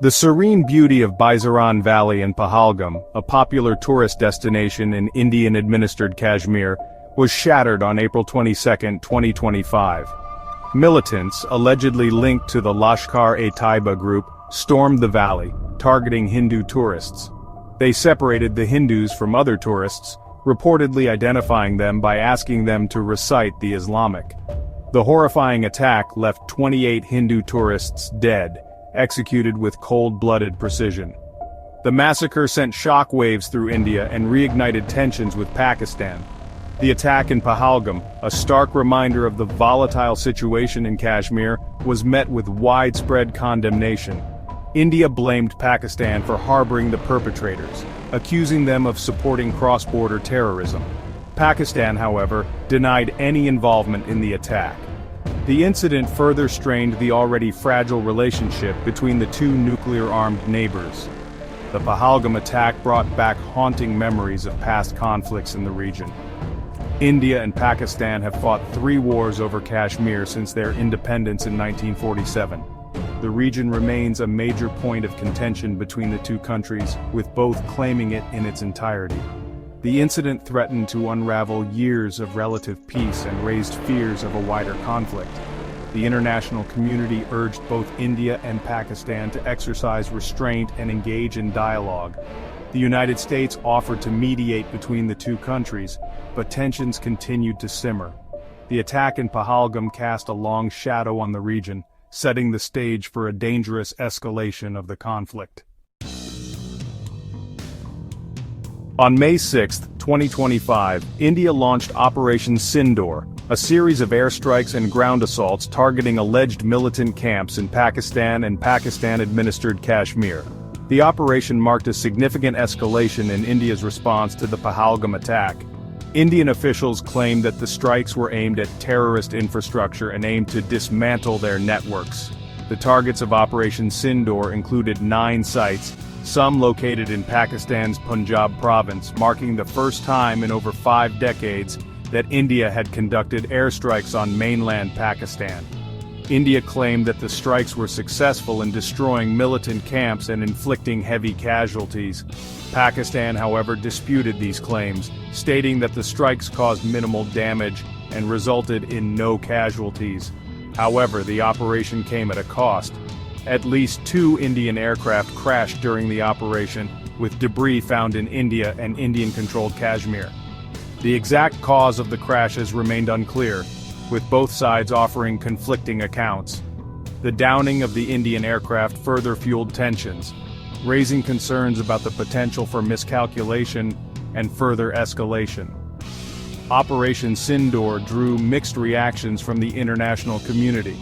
The serene beauty of Baisaran Valley in Pahalgam, a popular tourist destination in Indian-administered Kashmir, was shattered on April 22, 2025. Militants, allegedly linked to the Lashkar-e-Taiba group, stormed the valley, targeting Hindu tourists. They separated the Hindus from other tourists, reportedly identifying them by asking them to recite the Islamic. The horrifying attack left 28 Hindu tourists dead, executed with cold-blooded precision. The massacre sent shockwaves through India and reignited tensions with Pakistan. The attack in Pahalgam, a stark reminder of the volatile situation in Kashmir, was met with widespread condemnation. India blamed Pakistan for harboring the perpetrators, accusing them of supporting cross-border terrorism. Pakistan, however, denied any involvement in the attack. The incident further strained the already fragile relationship between the two nuclear-armed neighbors. The Pahalgam attack brought back haunting memories of past conflicts in the region. India and Pakistan have fought 3 wars over Kashmir since their independence in 1947. The region remains a major point of contention between the two countries, with both claiming it in its entirety. The incident threatened to unravel years of relative peace and raised fears of a wider conflict. The international community urged both India and Pakistan to exercise restraint and engage in dialogue. The United States offered to mediate between the two countries, but tensions continued to simmer. The attack in Pahalgam cast a long shadow on the region, setting the stage for a dangerous escalation of the conflict. On May 6, 2025, India launched Operation Sindoor, a series of airstrikes and ground assaults targeting alleged militant camps in Pakistan and Pakistan-administered Kashmir. The operation marked a significant escalation in India's response to the Pahalgam attack. Indian officials claimed that the strikes were aimed at terrorist infrastructure and aimed to dismantle their networks. The targets of Operation Sindoor included 9 sites, some located in Pakistan's Punjab province, marking the first time in over 5 decades that India had conducted airstrikes on mainland Pakistan. India claimed that the strikes were successful in destroying militant camps and inflicting heavy casualties. Pakistan, however, disputed these claims, stating that the strikes caused minimal damage and resulted in no casualties. However, the operation came at a cost. At least 2 Indian aircraft crashed during the operation, with debris found in India and Indian-controlled Kashmir. The exact cause of the crashes remained unclear, with both sides offering conflicting accounts. The downing of the Indian aircraft further fueled tensions, raising concerns about the potential for miscalculation and further escalation. Operation Sindoor drew mixed reactions from the international community.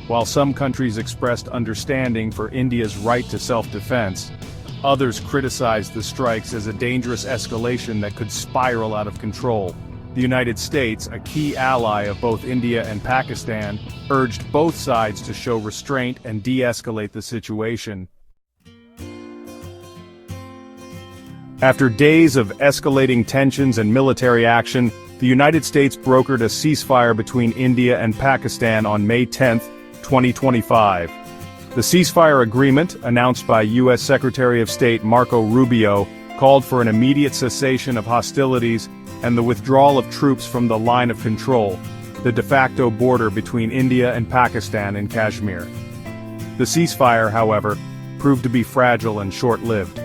While some countries expressed understanding for India's right to self-defense, others criticized the strikes as a dangerous escalation that could spiral out of control. The United States, a key ally of both India and Pakistan, urged both sides to show restraint and de-escalate the situation. After days of escalating tensions and military action, the United States brokered a ceasefire between India and Pakistan on May 10, 2025. The ceasefire agreement, announced by U.S. Secretary of State Marco Rubio, called for an immediate cessation of hostilities and the withdrawal of troops from the line of control, the de facto border between India and Pakistan in Kashmir. The ceasefire, however, proved to be fragile and short-lived.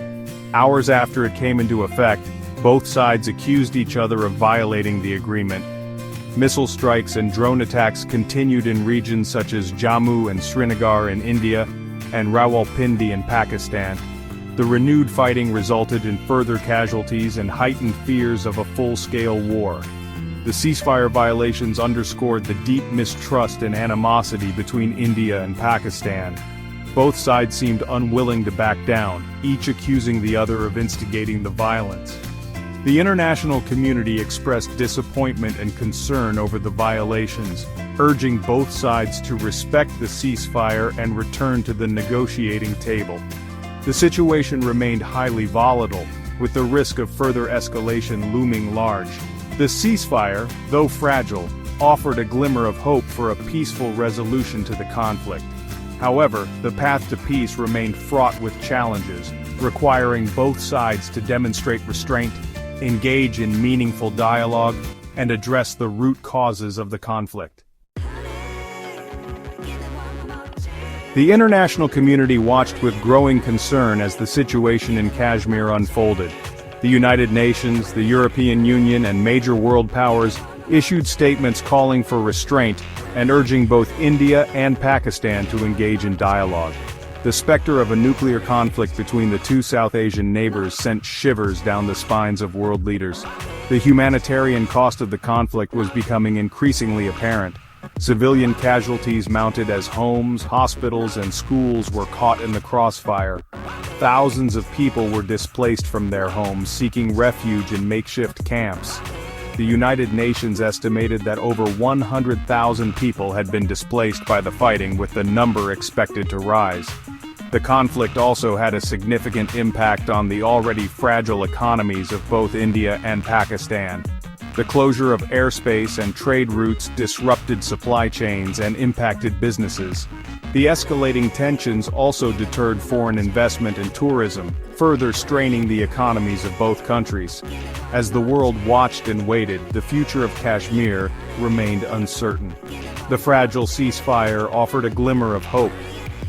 Hours after it came into effect, both sides accused each other of violating the agreement. Missile strikes and drone attacks continued in regions such as Jammu and Srinagar in India and Rawalpindi in Pakistan. The renewed fighting resulted in further casualties and heightened fears of a full-scale war. The ceasefire violations underscored the deep mistrust and animosity between India and Pakistan. Both sides seemed unwilling to back down, each accusing the other of instigating the violence. The international community expressed disappointment and concern over the violations, urging both sides to respect the ceasefire and return to the negotiating table. The situation remained highly volatile, with the risk of further escalation looming large. The ceasefire, though fragile, offered a glimmer of hope for a peaceful resolution to the conflict. However, the path to peace remained fraught with challenges, requiring both sides to demonstrate restraint, engage in meaningful dialogue, and address the root causes of the conflict. The international community watched with growing concern as the situation in Kashmir unfolded. The United Nations, the European Union, and major world powers issued statements calling for restraint and urging both India and Pakistan to engage in dialogue. The specter of a nuclear conflict between the two South Asian neighbors sent shivers down the spines of world leaders. The humanitarian cost of the conflict was becoming increasingly apparent. Civilian casualties mounted as homes, hospitals, and schools were caught in the crossfire. Thousands of people were displaced from their homes, seeking refuge in makeshift camps. The United Nations estimated that over 100,000 people had been displaced by the fighting, with the number expected to rise. The conflict also had a significant impact on the already fragile economies of both India and Pakistan. The closure of airspace and trade routes disrupted supply chains and impacted businesses. The escalating tensions also deterred foreign investment and tourism, further straining the economies of both countries. As the world watched and waited, the future of Kashmir remained uncertain. The fragile ceasefire offered a glimmer of hope,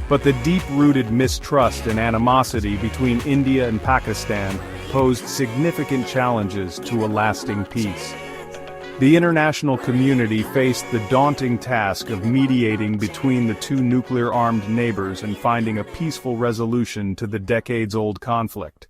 but the deep-rooted mistrust and animosity between India and Pakistan posed significant challenges to a lasting peace. The international community faced the daunting task of mediating between the two nuclear-armed neighbors and finding a peaceful resolution to the decades-old conflict.